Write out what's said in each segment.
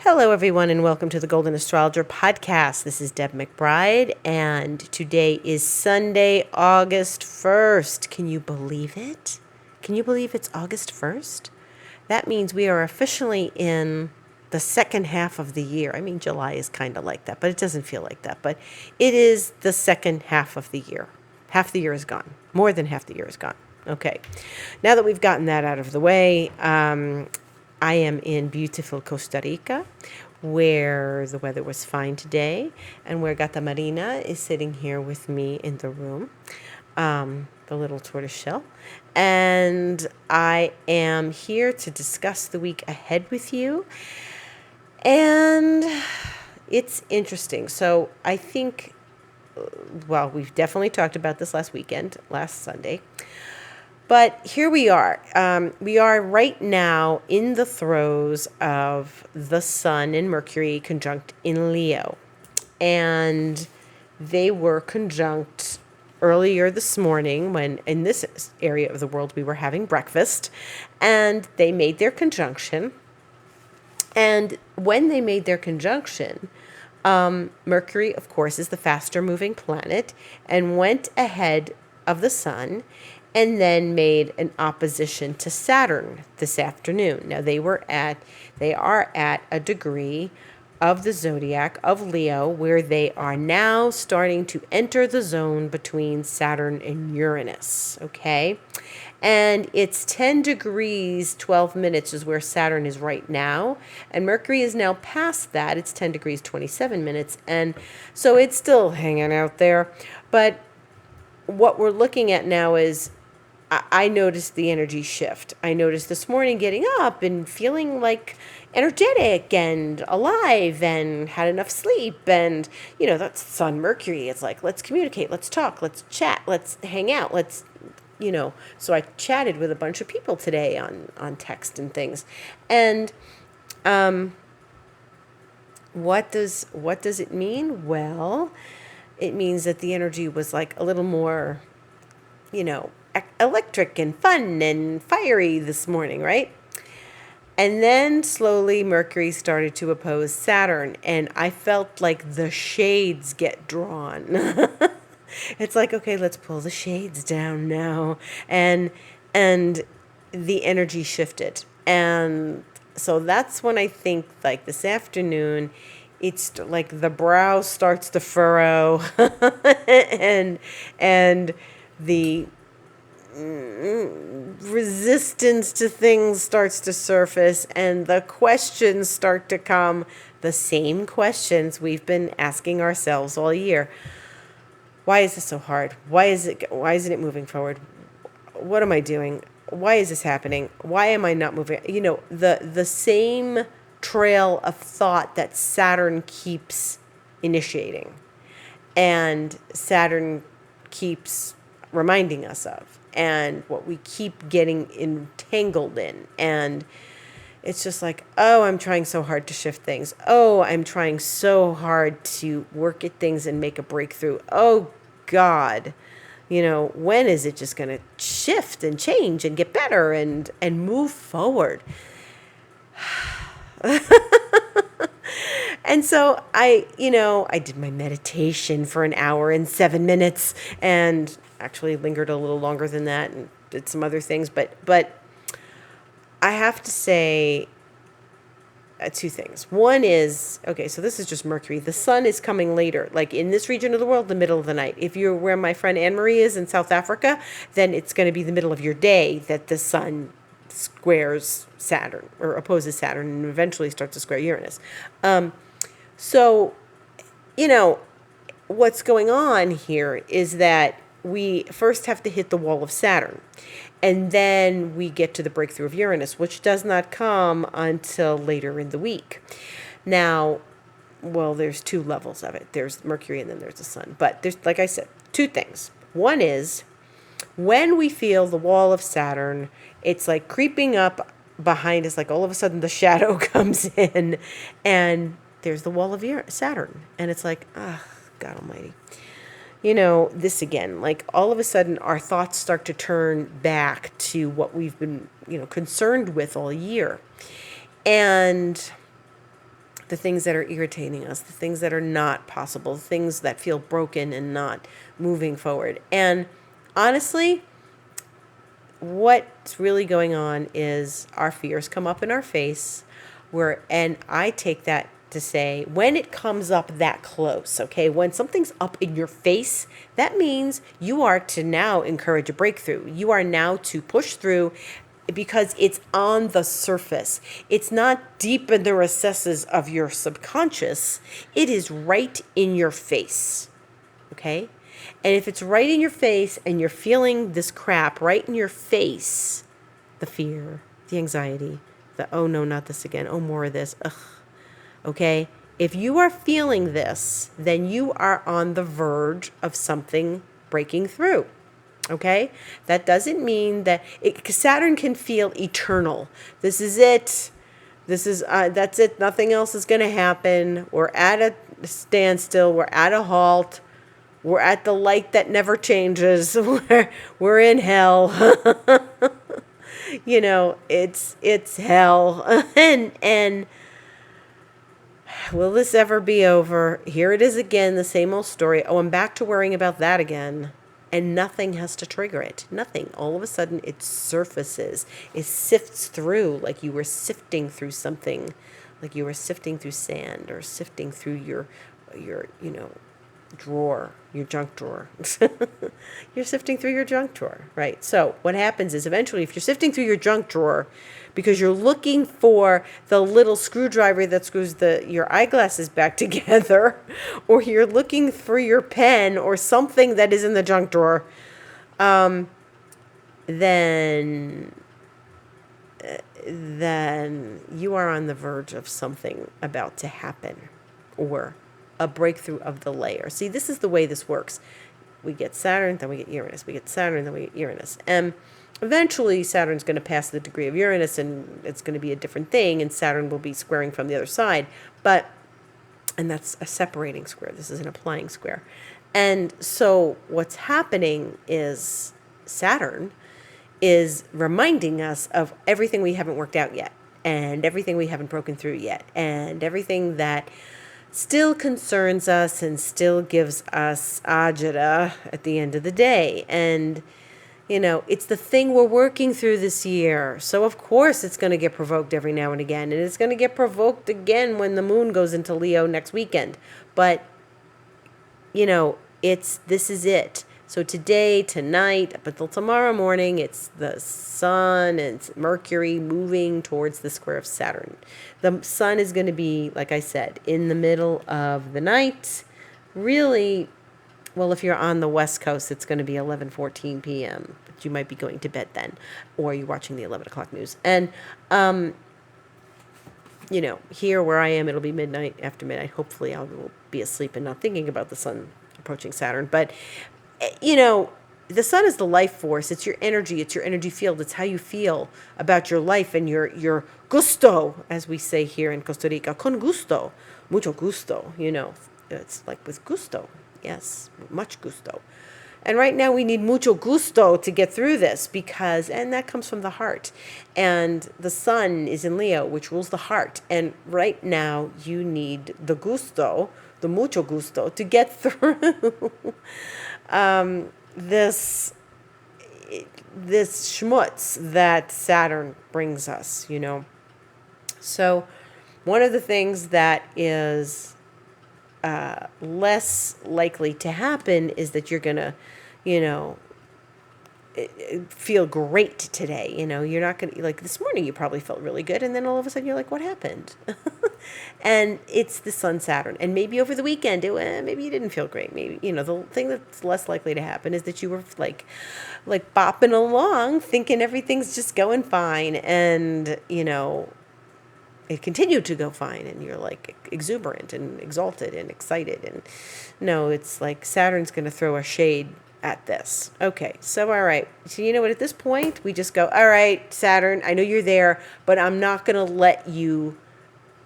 Hello, everyone, and welcome to the Golden Astrologer Podcast. This is Deb McBride, and today is Sunday, August 1st. Can you believe it? Can you believe it's August 1st? That means we are officially in the second half of the year. I mean, July is kind of like that, but it doesn't feel like that. But it is the second half of the year. Half the year is gone. More than half the year is gone. Okay. Now that we've gotten that out of the way, I am in beautiful Costa Rica, where the weather was fine today, and where Gata Marina is sitting here with me in the room, the little tortoise shell. And I am here to discuss the week ahead with you. And it's interesting. So I think, we've definitely talked about this last Sunday. But here we are. We are right now in the throes of the Sun and Mercury conjunct in Leo. And they were conjunct earlier this morning when in this area of the world we were having breakfast. And they made their conjunction. And when they made their conjunction, Mercury, of course, is the faster moving planet and went ahead of the Sun and then made an opposition to Saturn this afternoon. Now they are at a degree of the zodiac of Leo where they are now starting to enter the zone between Saturn and Uranus, okay? And it's 10 degrees, 12 minutes is where Saturn is right now. And Mercury is now past that. It's 10 degrees, 27 minutes. And so it's still hanging out there. But what we're looking at now is I noticed the energy shift. I noticed this morning getting up and feeling like energetic and alive and had enough sleep. And, that's Sun Mercury. It's like, let's communicate, let's talk, let's chat, let's hang out, So I chatted with a bunch of people today on text and things. And what does it mean? Well, it means that the energy was like a little more, electric and fun and fiery this morning, right? And then slowly Mercury started to oppose Saturn, and I felt like the shades get drawn. It's like, okay, let's pull the shades down now. And the energy shifted. And so that's when I think, like this afternoon, it's like the brow starts to furrow and the resistance to things starts to surface and the questions start to come, the same questions we've been asking ourselves all year. Why is this so hard? Why isn't it moving forward? What am I doing? Why is this happening? Why am I not moving? The same trail of thought that Saturn keeps initiating and Saturn keeps reminding us of, and what we keep getting entangled in. And it's just like, oh, I'm trying so hard to shift things. Oh, I'm trying so hard to work at things and make a breakthrough. Oh, God, when is it just going to shift and change and get better and move forward? And so I did my meditation for an hour and 7 minutes and actually lingered a little longer than that and did some other things. But I have to say two things. One is, okay, so this is just Mercury. The Sun is coming later, like in this region of the world, the middle of the night. If you're where my friend Anne-Marie is in South Africa, then it's going to be the middle of your day that the Sun squares Saturn or opposes Saturn and eventually starts to square Uranus. So, what's going on here is that we first have to hit the wall of Saturn, and then we get to the breakthrough of Uranus, which does not come until later in the week. Now, there's two levels of it. There's Mercury and then there's the Sun. But there's, like I said, two things. One is when we feel the wall of Saturn, it's like creeping up behind us, like all of a sudden the shadow comes in and there's the wall of Saturn. And it's like, God almighty. This again, like all of a sudden our thoughts start to turn back to what we've been, concerned with all year. And the things that are irritating us, the things that are not possible, the things that feel broken and not moving forward. And honestly, what's really going on is our fears come up in our face, and I take that to say, when it comes up that close, okay, when something's up in your face, that means you are to now encourage a breakthrough. You are now to push through, because it's on the surface. It's not deep in the recesses of your subconscious. It is right in your face, okay? And if it's right in your face and you're feeling this crap right in your face, the fear, the anxiety, the, oh no, not this again, oh, more of this, ugh, okay? If you are feeling this, then you are on the verge of something breaking through. Okay? That doesn't mean that Saturn can feel eternal. This is it. That's it. Nothing else is going to happen. We're at a standstill. We're at a halt. We're at the light that never changes. We're in hell. It's hell. And will this ever be over? Here it is again, the same old story. Oh, I'm back to worrying about that again. And nothing has to trigger it. Nothing. All of a sudden, it surfaces. It sifts through like you were sifting through something, like you were sifting through sand or sifting through your drawer, your junk drawer. You're sifting through your junk drawer, right? So what happens is eventually, if you're sifting through your junk drawer because you're looking for the little screwdriver that screws your eyeglasses back together, or you're looking for your pen or something that is in the junk drawer, then you are on the verge of something about to happen, or a breakthrough of the layer. See, this is the way this works. We get Saturn, then we get Uranus. We get Saturn, then we get Uranus. And eventually Saturn's going to pass the degree of Uranus, and it's going to be a different thing, and Saturn will be squaring from the other side. And that's a separating square. This is an applying square. And so what's happening is Saturn is reminding us of everything we haven't worked out yet, and everything we haven't broken through yet, and everything that still concerns us and still gives us agita at the end of the day. And, it's the thing we're working through this year. So, of course, it's going to get provoked every now and again. And it's going to get provoked again when the moon goes into Leo next weekend. But, this is it. So today, tonight, up until tomorrow morning, it's the Sun and Mercury moving towards the square of Saturn. The Sun is going to be, like I said, in the middle of the night. Really, well, if you're on the West Coast, it's going to be 11:14 p.m., but you might be going to bed then, or you're watching the 11 o'clock news. And, here where I am, it'll be midnight, after midnight. Hopefully I will be asleep and not thinking about the Sun approaching Saturn. But the Sun is the life force. It's your energy. It's your energy field. It's how you feel about your life and your gusto, as we say here in Costa Rica. Con gusto. Mucho gusto. It's like with gusto. Yes, much gusto. And right now we need mucho gusto to get through this, and that comes from the heart. And the Sun is in Leo, which rules the heart. And right now you need the gusto, the mucho gusto, to get through this schmutz that Saturn brings us, So one of the things that is less likely to happen is that you're going to, feel great today. You're not going to, like this morning, you probably felt really good. And then all of a sudden you're like, what happened? And it's the Sun Saturn. And maybe over the weekend, maybe you didn't feel great. Maybe, the thing that's less likely to happen is that you were like bopping along thinking everything's just going fine. And, it continued to go fine, and you're like exuberant and exalted and excited. And no, it's like Saturn's going to throw a shade at this. Okay, so all right. So you know what? At this point, we just go, all right, Saturn, I know you're there, but I'm not going to let you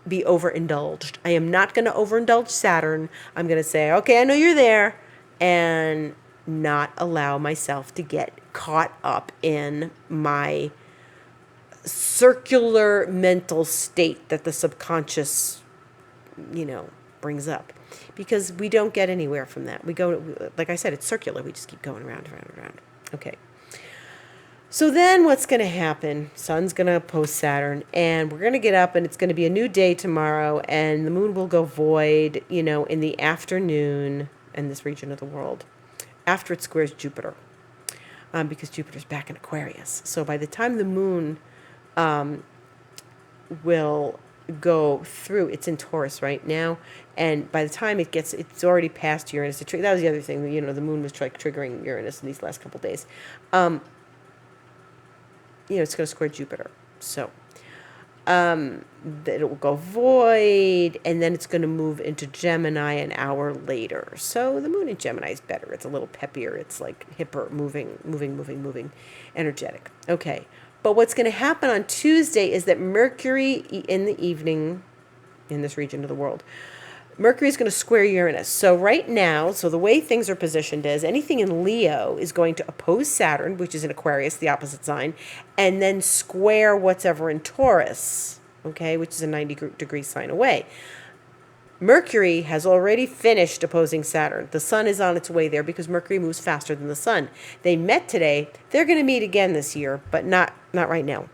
be overindulged. I am not going to overindulge Saturn. I'm going to say, okay, I know you're there, and not allow myself to get caught up in my circular mental state that the subconscious brings up, because we don't get anywhere from that. We go, like I said, it's circular. We just keep going around, around, around. Okay. So then what's going to happen? Sun's going to oppose Saturn, and we're going to get up, and it's going to be a new day tomorrow, and the moon will go void, in the afternoon in this region of the world, after it squares Jupiter, because Jupiter's back in Aquarius. So by the time the moon will go through, it's in Taurus right now, and by the time it's already past Uranus. That was the other thing, the moon was triggering Uranus in these last couple of days. It's going to square Jupiter. So it will go void, and then it's going to move into Gemini an hour later. So the moon in Gemini is better. It's a little peppier. It's like hipper, moving, energetic. Okay. But what's going to happen on Tuesday is that Mercury in the evening in this region of the world, Mercury is going to square Uranus. So right now, the way things are positioned is anything in Leo is going to oppose Saturn, which is in Aquarius, the opposite sign, and then square whatever in Taurus, okay, which is a 90-degree sign away. Mercury has already finished opposing Saturn. The sun is on its way there because Mercury moves faster than the sun. They met today. They're going to meet again this year, but not right now.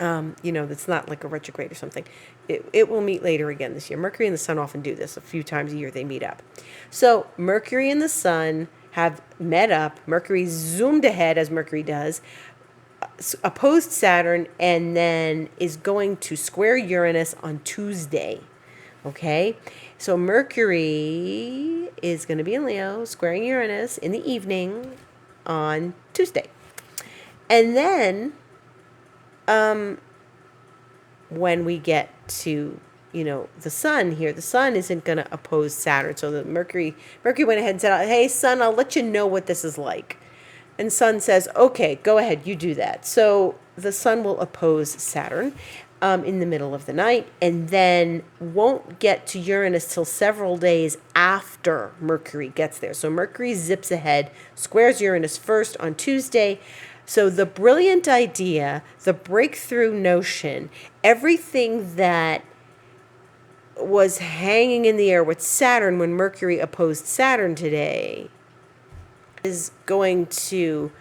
It's not like a retrograde or something. It will meet later again this year. Mercury and the sun often do this. A few times a year they meet up. So Mercury and the sun have met up. Mercury zoomed ahead, as Mercury does, opposed Saturn, and then is going to square Uranus on Tuesday. Okay? So Mercury is going to be in Leo, squaring Uranus in the evening on Tuesday. And then when we get to, the sun here, the sun isn't going to oppose Saturn. So the Mercury went ahead and said, hey, sun, I'll let you know what this is like. And sun says, okay, go ahead, you do that. So the sun will oppose Saturn in the middle of the night, and then won't get to Uranus till several days after Mercury gets there. So Mercury zips ahead, squares Uranus first on Tuesday. So the brilliant idea, the breakthrough notion, everything that was hanging in the air with Saturn when Mercury opposed Saturn today is going to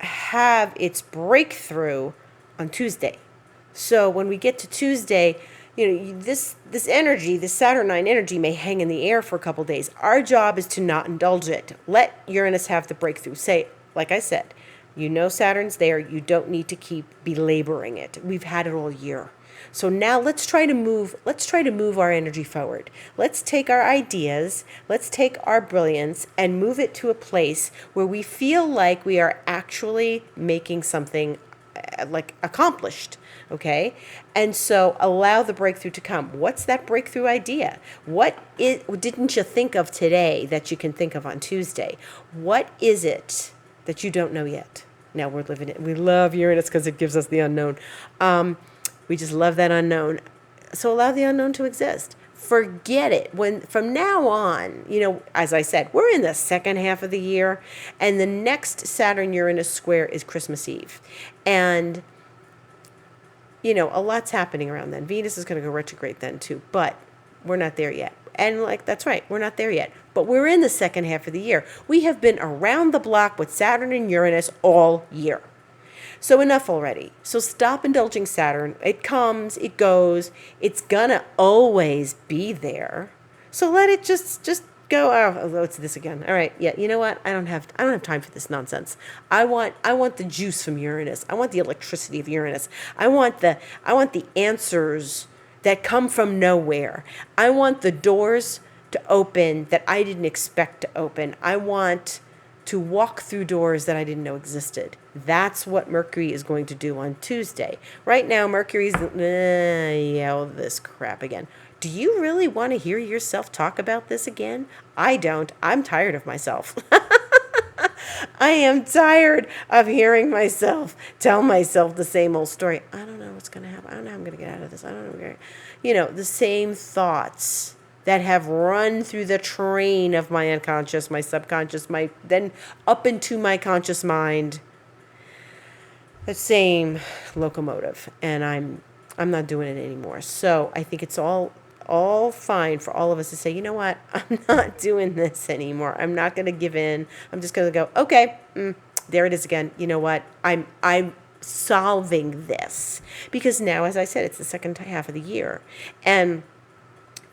have its breakthrough on Tuesday. So when we get to Tuesday, this energy, this Saturnine energy may hang in the air for a couple days. Our job is to not indulge it. Let Uranus have the breakthrough. Say, like I said, Saturn's there. You don't need to keep belaboring it. We've had it all year. So now let's try to move our energy forward. Let's take our ideas, let's take our brilliance and move it to a place where we feel like we are actually making something like accomplished. Okay? And so allow the breakthrough to come. What's that breakthrough idea? What didn't you think of today that you can think of on Tuesday? What is it that you don't know yet? Now we're living it. We love Uranus because it gives us the unknown. We just love that unknown. So allow the unknown to exist. Forget it. From now on, as I said, we're in the second half of the year, and the next Saturn-Uranus square is Christmas Eve. And, a lot's happening around then. Venus is going to go retrograde then too, but we're not there yet. And that's right, we're not there yet. But we're in the second half of the year. We have been around the block with Saturn and Uranus all year. So enough already. So stop indulging Saturn. It comes, it goes. It's gonna always be there. So let it just go. Oh, it's this again. All right. Yeah. You know what? I don't have time for this nonsense. I want the juice from Uranus. I want the electricity of Uranus. I want the answers that come from nowhere. I want the doors to open that I didn't expect to open. I want to walk through doors that I didn't know existed. That's what Mercury is going to do on Tuesday. Right now, Mercury's, all this crap again. Do you really want to hear yourself talk about this again? I don't. I'm tired of myself. I am tired of hearing myself tell myself the same old story. I don't know what's going to happen. I don't know how I'm going to get out of this. I don't know. The same thoughts that have run through the train of my unconscious, my subconscious, then up into my conscious mind. The same locomotive, and I'm not doing it anymore. So I think it's all all fine for all of us to say, you know what, I'm not doing this anymore. I'm not going to give in. I'm just going to go, okay, there it is again. You know what, I'm solving this. Because now, as I said, it's the second half of the year. And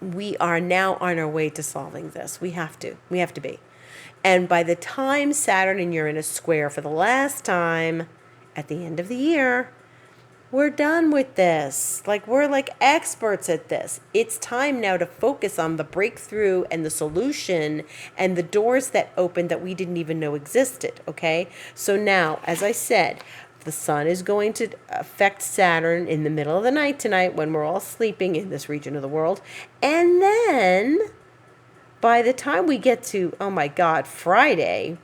we are now on our way to solving this. We have to be. And by the time Saturn and Uranus square for the last time at the end of the year, we're done with this. Like, we're like experts at this. It's time now to focus on the breakthrough and the solution and the doors that opened that we didn't even know existed, okay? So now, as I said, the sun is going to affect Saturn in the middle of the night tonight when we're all sleeping in this region of the world. And then by the time we get to, oh my God, Friday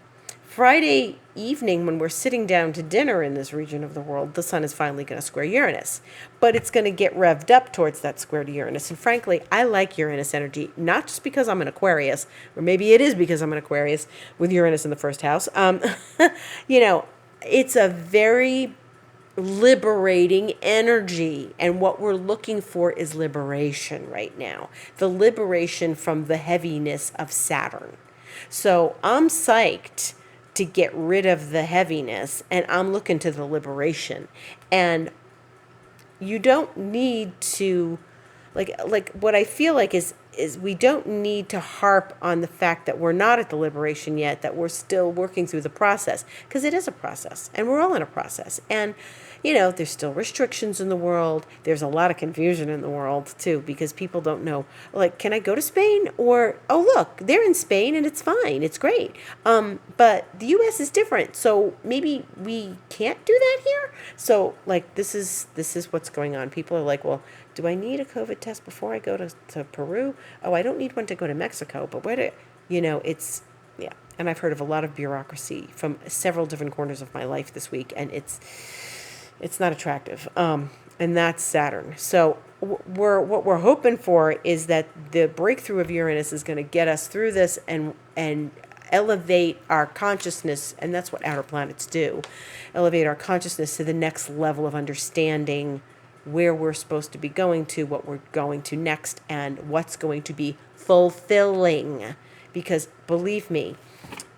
evening when we're sitting down to dinner in this region of the world, the sun is finally going to square Uranus. But it's going to get revved up towards that square to Uranus. And frankly, I like Uranus energy, not just because I'm an Aquarius, or maybe it is because I'm an Aquarius with Uranus in the first house. It's a very liberating energy, and what we're looking for is liberation right now, the liberation from the heaviness of Saturn. So I'm psyched to get rid of the heaviness, and I'm looking to the liberation. And you don't need to like what I feel like is we don't need to harp on the fact that we're not at the liberation yet, that we're still working through the process, because it is a process, and we're all in a process. And there's still restrictions in the world. There's a lot of confusion in the world too, because people don't know, like, can I go to Spain? Or, oh, look, they're in Spain and it's fine. It's great. But the U.S. is different. So maybe we can't do that here. So like, this is what's going on. People are like, well, do I need a COVID test before I go to Peru? Oh, I don't need one to go to Mexico, but it's, yeah. And I've heard of a lot of bureaucracy from several different corners of my life this week, and it's not attractive. And that's Saturn. So what we're hoping for is that the breakthrough of Uranus is going to get us through this and elevate our consciousness, and that's what outer planets do, elevate our consciousness to the next level of understanding where we're supposed to be going to, what we're going to next, and what's going to be fulfilling. Because believe me,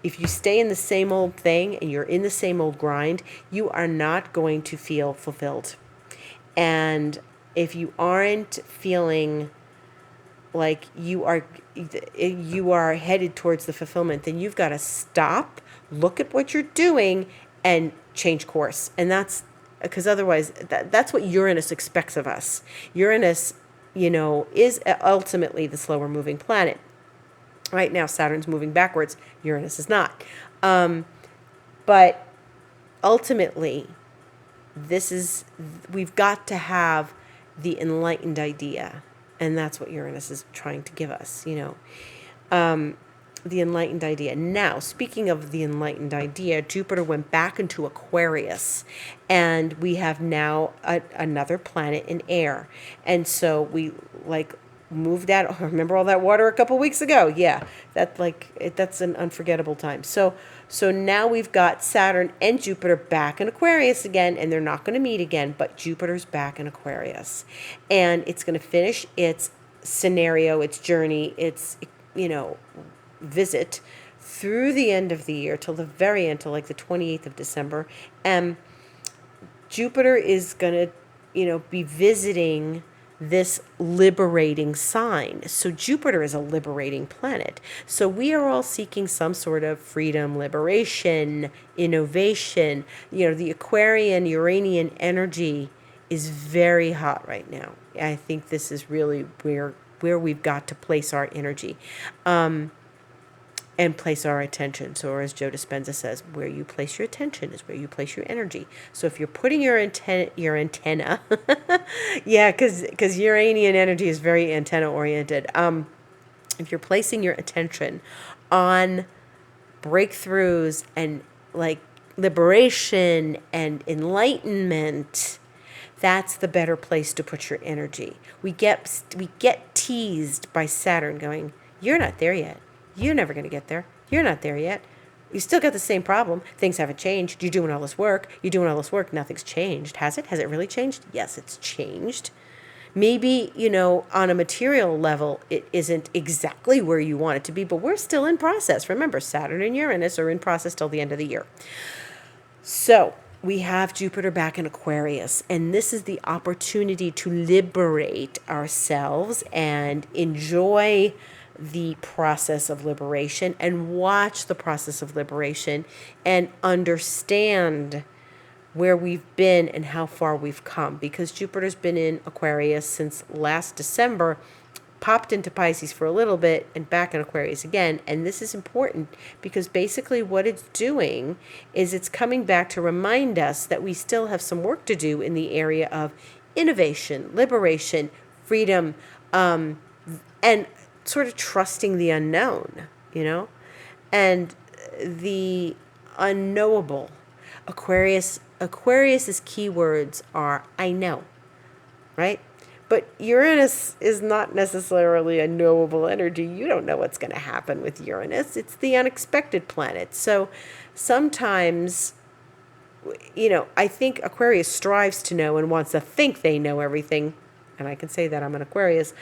if you stay in the same old thing and you're in the same old grind, you are not going to feel fulfilled. And if you aren't feeling like you are headed towards the fulfillment, then you've got to stop, look at what you're doing, and change course. And that's because otherwise that's what Uranus expects of us. Uranus, is ultimately the slower moving planet. Right now, Saturn's moving backwards. Uranus is not. But ultimately, we've got to have the enlightened idea. And that's what Uranus is trying to give us, the enlightened idea. Now, speaking of the enlightened idea, Jupiter went back into Aquarius, and we have now another planet in air. And so we moved out. Remember all that water a couple weeks ago? Yeah, that's an unforgettable time. So now we've got Saturn and Jupiter back in Aquarius again, and they're not going to meet again, but Jupiter's back in Aquarius, and it's going to finish its scenario, its journey, its visit through the end of the year till the very end, till like the 28th of December. And Jupiter is going to be visiting this liberating sign. So Jupiter is a liberating planet. So we are all seeking some sort of freedom, liberation, innovation. The Aquarian, Uranian energy is very hot right now. I think this is really where we've got to place our energy. And place our attention. So as Joe Dispenza says, where you place your attention is where you place your energy. So if you're putting your antenna, yeah, because Uranian energy is very antenna oriented. If you're placing your attention on breakthroughs and like liberation and enlightenment, that's the better place to put your energy. We get teased by Saturn going, you're not there yet. You're never going to get there. You're not there yet. You still got the same problem. Things haven't changed. You're doing all this work. Nothing's changed. Has it? Has it really changed? Yes, it's changed. Maybe, on a material level, it isn't exactly where you want it to be, but we're still in process. Remember, Saturn and Uranus are in process till the end of the year. So we have Jupiter back in Aquarius, and this is the opportunity to liberate ourselves and enjoy the process of liberation and watch the process of liberation and understand where we've been and how far we've come, because Jupiter's been in Aquarius since last December, popped into Pisces for a little bit and back in Aquarius again. And this is important because basically what it's doing is it's coming back to remind us that we still have some work to do in the area of innovation, liberation, freedom, and sort of trusting the unknown, and the unknowable. Aquarius's keywords are I know, right? But Uranus is not necessarily a knowable energy. You don't know what's going to happen with Uranus. It's the unexpected planet. So sometimes, I think Aquarius strives to know and wants to think they know everything. And I can say that I'm an Aquarius.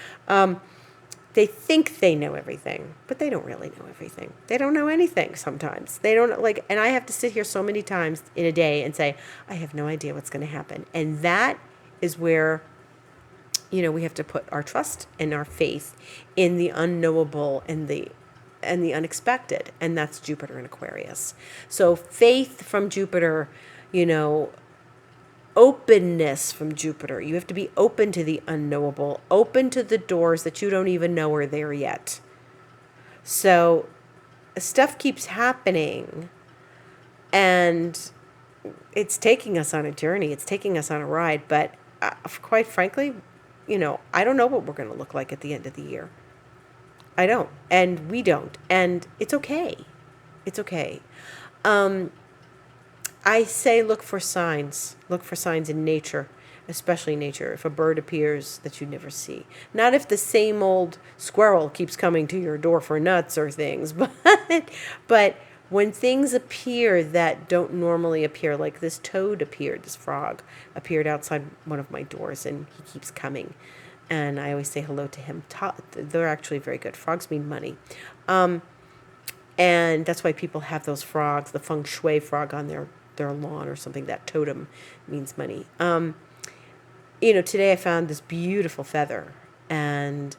They think they know everything, but they don't really know everything. They don't know anything sometimes. They don't and I have to sit here so many times in a day and say, I have no idea what's going to happen. And that is where, we have to put our trust and our faith in the unknowable and the unexpected. And that's Jupiter in Aquarius. So faith from Jupiter, openness from Jupiter. You have to be open to the unknowable, open to the doors that you don't even know are there yet. So stuff keeps happening, and it's taking us on a journey. It's taking us on a ride. But quite frankly, I don't know what we're going to look like at the end of the year. I don't. And we don't. And it's okay. It's okay. I say look for signs. Look for signs in nature, especially nature. If a bird appears that you never see. Not if the same old squirrel keeps coming to your door for nuts or things, but when things appear that don't normally appear, like this toad appeared, this frog appeared outside one of my doors, and he keeps coming. And I always say hello to him. They're actually very good. Frogs mean money. And that's why people have those frogs, the feng shui frog on their lawn or something. That totem means money. Today I found this beautiful feather, and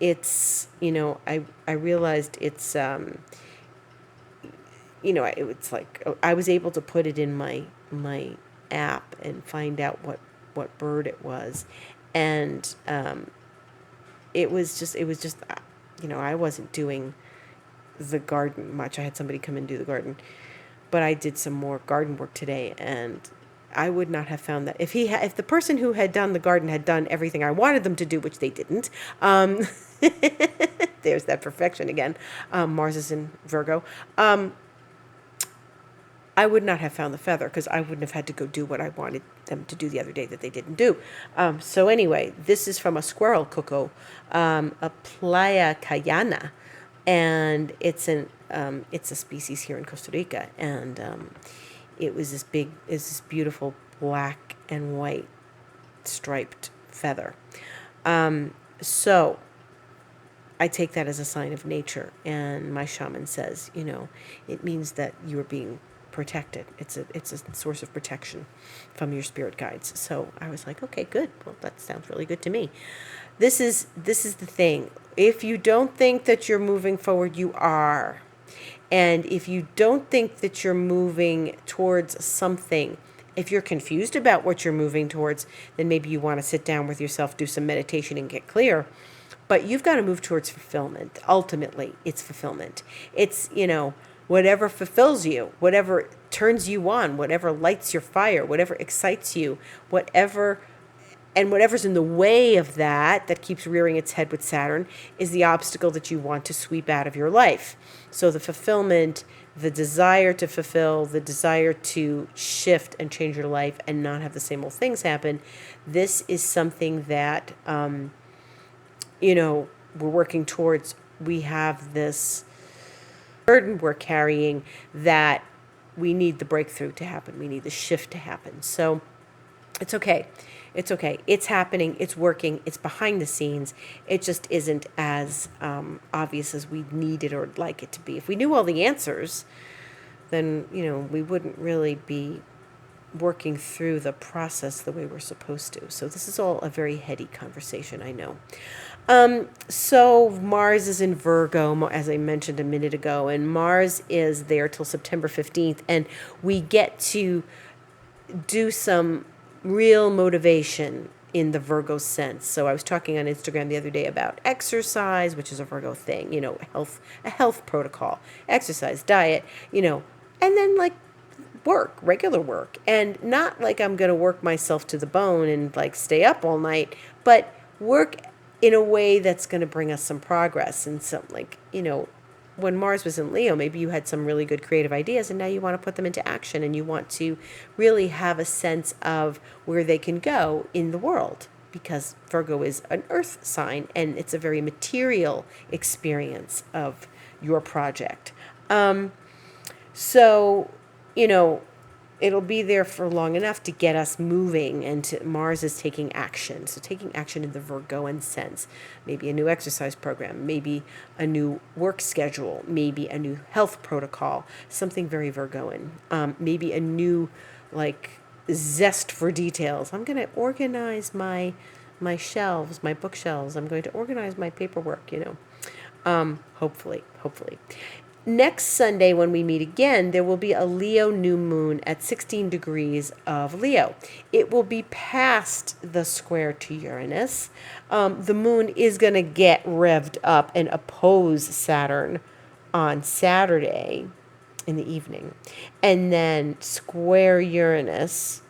it's, I realized it's, it's like I was able to put it in my app and find out what bird it was, and it was just I wasn't doing the garden much. I had somebody come and do the garden, but I did some more garden work today, and I would not have found that if the person who had done the garden had done everything I wanted them to do, which they didn't. There's that perfection again. Mars is in Virgo. I would not have found the feather, because I wouldn't have had to go do what I wanted them to do the other day that they didn't do. So anyway, this is from a squirrel cuckoo, a Playa Cayana, and it's a species here in Costa Rica, and it was this beautiful black and white striped feather. So I take that as a sign of nature, and my shaman says, it means that you are being protected. It's a source of protection from your spirit guides. So I was like, okay, good. Well, that sounds really good to me. This is the thing. If you don't think that you're moving forward, you are. And if you don't think that you're moving towards something, if you're confused about what you're moving towards, then maybe you want to sit down with yourself, do some meditation, and get clear. But you've got to move towards fulfillment. Ultimately, it's fulfillment. It's, whatever fulfills you, whatever turns you on, whatever lights your fire, whatever excites you, whatever's in the way of that keeps rearing its head with Saturn, is the obstacle that you want to sweep out of your life. So the fulfillment, the desire to fulfill, the desire to shift and change your life and not have the same old things happen, this is something that, we're working towards. We have this burden we're carrying that we need the breakthrough to happen. We need the shift to happen. So it's okay. It's okay. It's happening. It's working. It's behind the scenes. It just isn't as obvious as we need it or would like it to be. If we knew all the answers, then, we wouldn't really be working through the process the way we're supposed to. So this is all a very heady conversation, I know. So Mars is in Virgo, as I mentioned a minute ago, and Mars is there till September 15th, and we get to do some real motivation in the Virgo sense. So I was talking on Instagram the other day about exercise, which is a Virgo thing, a health protocol, exercise, diet, and then like regular work, and not like I'm going to work myself to the bone and like stay up all night, but work in a way that's going to bring us some progress. And some, when Mars was in Leo, maybe you had some really good creative ideas and now you want to put them into action, and you want to really have a sense of where they can go in the world, because Virgo is an earth sign and it's a very material experience of your project. So it'll be there for long enough to get us moving, and Mars is taking action. So taking action in the Virgoan sense, maybe a new exercise program, maybe a new work schedule, maybe a new health protocol, something very Virgoan, maybe a new zest for details. I'm going to organize my shelves, my bookshelves. I'm going to organize my paperwork, hopefully. Next Sunday, when we meet again, there will be a Leo new moon at 16 degrees of Leo. It will be past the square to Uranus. The moon is going to get revved up and oppose Saturn on Saturday in the evening, and then square Uranus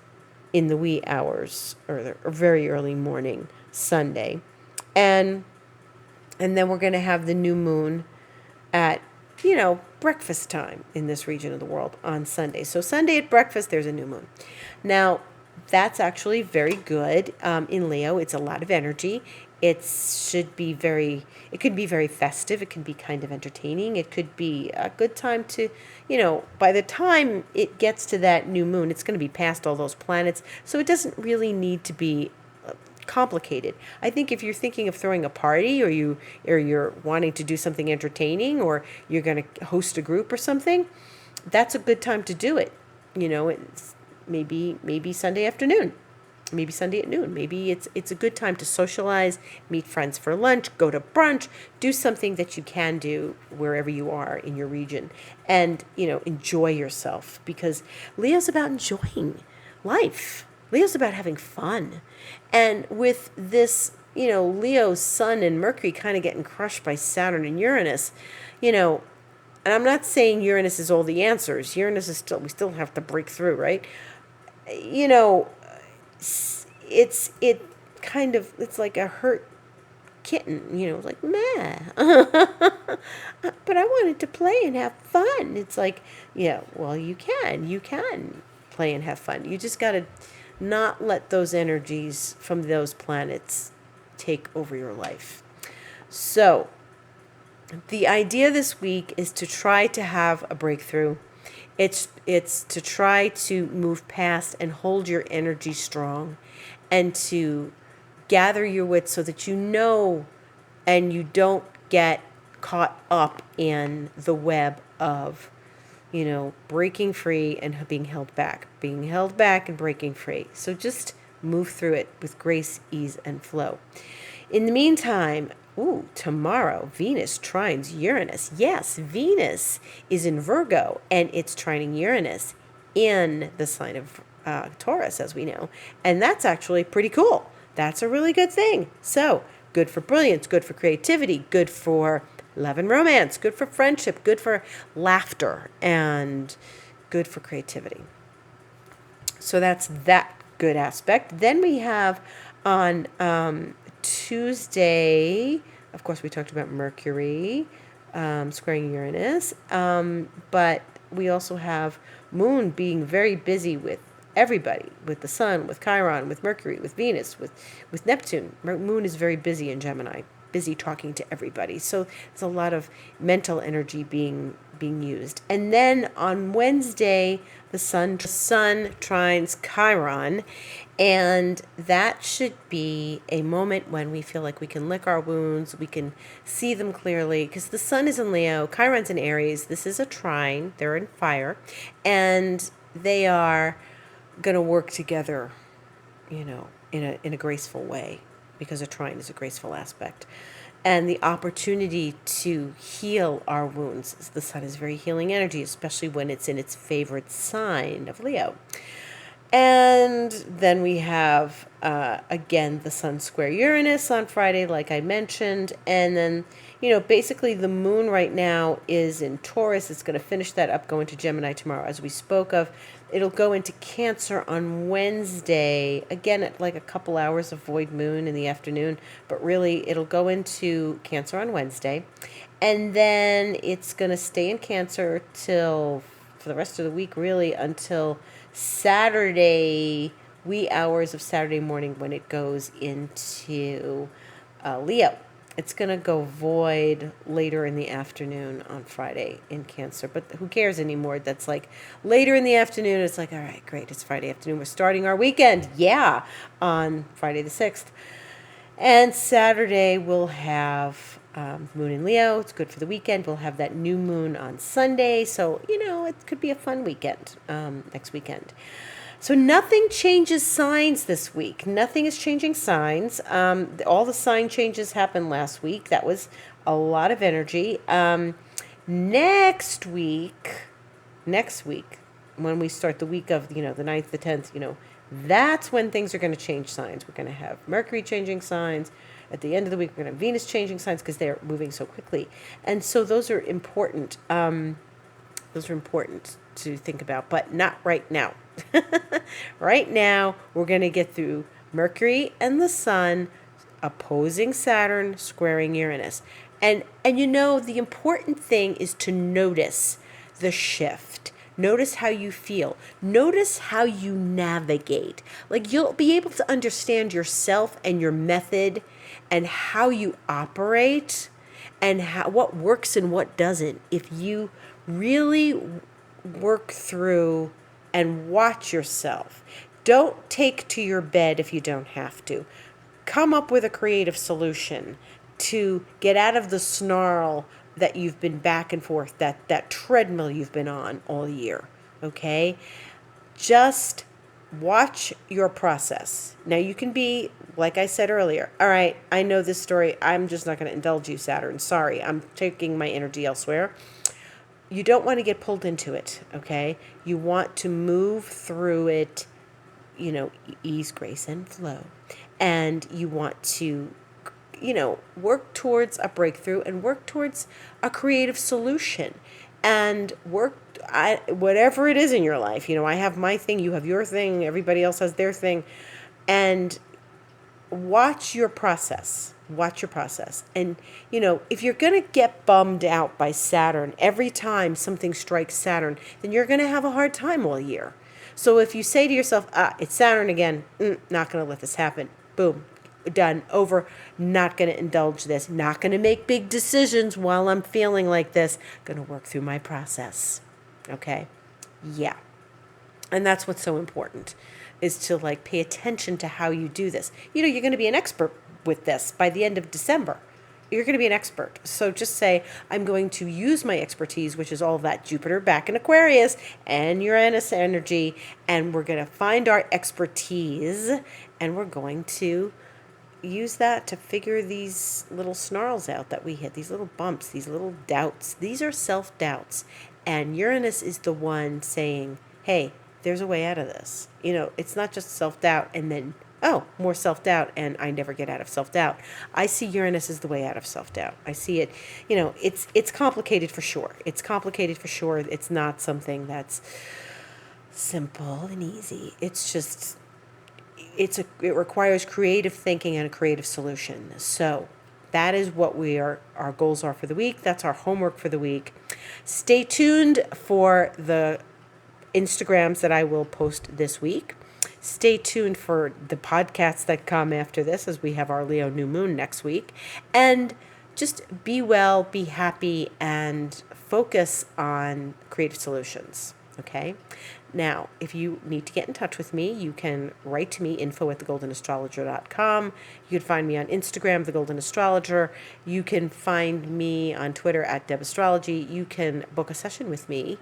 in the wee hours or very early morning Sunday. And then we're going to have the new moon at breakfast time in this region of the world on Sunday. So Sunday at breakfast, there's a new moon. Now, that's actually very good in Leo. It's a lot of energy. It could be very festive. It can be kind of entertaining. It could be a good time to, by the time it gets to that new moon, it's going to be past all those planets. So it doesn't really need to be complicated. I think if you're thinking of throwing a party, or you're wanting to do something entertaining, or you're going to host a group or something, that's a good time to do it. It's maybe Sunday afternoon, maybe Sunday at noon. Maybe it's a good time to socialize, meet friends for lunch, go to brunch, do something that you can do wherever you are in your region, and enjoy yourself, because Leo's about enjoying life. Leo's about having fun. And with this, Leo's Sun and Mercury kind of getting crushed by Saturn and Uranus, and I'm not saying Uranus is all the answers. Uranus is we still have to break through, right? It's like a hurt kitten, like, meh. But I wanted to play and have fun. It's like, yeah, well, you can play and have fun. You just got to not let those energies from those planets take over your life. So the idea this week is to try to have a breakthrough. It's to try to move past and hold your energy strong, and to gather your wits so that and you don't get caught up in the web of breaking free and being held back and breaking free. So just move through it with grace, ease, and flow. In the meantime, tomorrow, Venus trines Uranus. Yes, Venus is in Virgo, and it's trining Uranus in the sign of Taurus, as we know. And that's actually pretty cool. That's a really good thing. So good for brilliance, good for creativity, good for love and romance, good for friendship, good for laughter, and good for creativity. So that's that good aspect. Then we have on Tuesday, of course, we talked about Mercury squaring Uranus, but we also have Moon being very busy with everybody, with the Sun, with Chiron, with Mercury, with Venus, with Neptune. Moon is very busy in Gemini, busy talking to everybody. So there's a lot of mental energy being being used. And then on Wednesday, the sun trines Chiron, and that should be a moment when we feel like we can lick our wounds, we can see them clearly, because the sun is in Leo, Chiron's in Aries. This is a trine, they're in fire, and they are going to work together, in a graceful way, because a trine is a graceful aspect. And the opportunity to heal our wounds. The sun is very healing energy, especially when it's in its favorite sign of Leo. And then we have, again, the sun square Uranus on Friday, like I mentioned. And then, basically the moon right now is in Taurus. It's going to finish that up, go into Gemini tomorrow, as we spoke of. It'll go into Cancer on Wednesday, again at like a couple hours of void moon in the afternoon. But really, it'll go into Cancer on Wednesday. And then it's going to stay in Cancer for the rest of the week, really, until Saturday, wee hours of Saturday morning, when it goes into Leo. It's going to go void later in the afternoon on Friday in Cancer. But who cares anymore? That's like later in the afternoon. It's like, all right, great. It's Friday afternoon. We're starting our weekend. Yeah, on Friday the 6th. And Saturday we'll have moon in Leo. It's good for the weekend. We'll have that new moon on Sunday. So, it could be a fun weekend next weekend. So nothing changes signs this week. Nothing is changing signs. All the sign changes happened last week. That was a lot of energy. Next week, when we start the week of, the 9th, the 10th, that's when things are going to change signs. We're going to have Mercury changing signs. At the end of the week, we're going to have Venus changing signs because they're moving so quickly. And so those are important. Those are important to think about, but not right now. Right now, we're going to get through Mercury and the Sun opposing Saturn, squaring Uranus. And the important thing is to notice the shift. Notice how you feel. Notice how you navigate. Like, you'll be able to understand yourself and your method and how you operate and what works and what doesn't if you really work through and watch yourself. Don't take to your bed if you don't have to. Come up with a creative solution to get out of the snarl that you've been back and forth, that treadmill you've been on all year, okay? Just watch your process. Now, you can be, like I said earlier, all right, I know this story. I'm just not going to indulge you, Saturn. Sorry, I'm taking my energy elsewhere. You don't want to get pulled into it, okay? You want to move through it, ease, grace, and flow. And you want to, work towards a breakthrough and work towards a creative solution. And whatever it is in your life. I have my thing, you have your thing, everybody else has their thing. And watch your process. Watch your process. And, if you're going to get bummed out by Saturn every time something strikes Saturn, then you're going to have a hard time all year. So if you say to yourself, it's Saturn again, not going to let this happen. Boom. Done. Over. Not going to indulge this. Not going to make big decisions while I'm feeling like this. Going to work through my process. Okay? Yeah. And that's what's so important, is to pay attention to how you do this. You're going to be an expert with this by the end of December. You're going to be an expert. So just say, I'm going to use my expertise, which is all that Jupiter back in Aquarius and Uranus energy, and we're going to find our expertise, and we're going to use that to figure these little snarls out that we hit, these little bumps, these little doubts. These are self-doubts. And Uranus is the one saying, hey, there's a way out of this. It's not just self-doubt and then, more self-doubt, and I never get out of self-doubt. I see Uranus as the way out of self-doubt. I see it, it's complicated for sure. It's complicated for sure. It's not something that's simple and easy. It's just, it requires creative thinking and a creative solution. So that is what our goals are for the week. That's our homework for the week. Stay tuned for the Instagrams that I will post this week. Stay tuned for the podcasts that come after this, as we have our Leo new moon next week. And just be well, be happy, and focus on creative solutions. Okay. Now, if you need to get in touch with me, you can write to me, info@thegoldenastrologer.com. You can find me on Instagram, The Golden Astrologer. You can find me on Twitter @DebAstrology. You can book a session with me.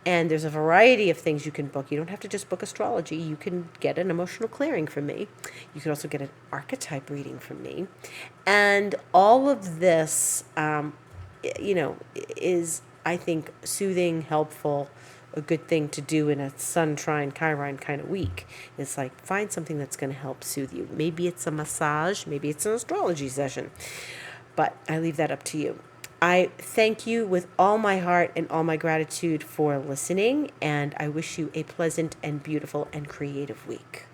And there's a variety of things you can book. You don't have to just book astrology. You can get an emotional clearing from me. You can also get an archetype reading from me. And all of this, is, I think, soothing, helpful, a good thing to do in a Sun trine Chiron kind of week. It's like, find something that's going to help soothe you. Maybe it's a massage, maybe it's an astrology session, but I leave that up to you. I thank you with all my heart and all my gratitude for listening, and I wish you a pleasant and beautiful and creative week.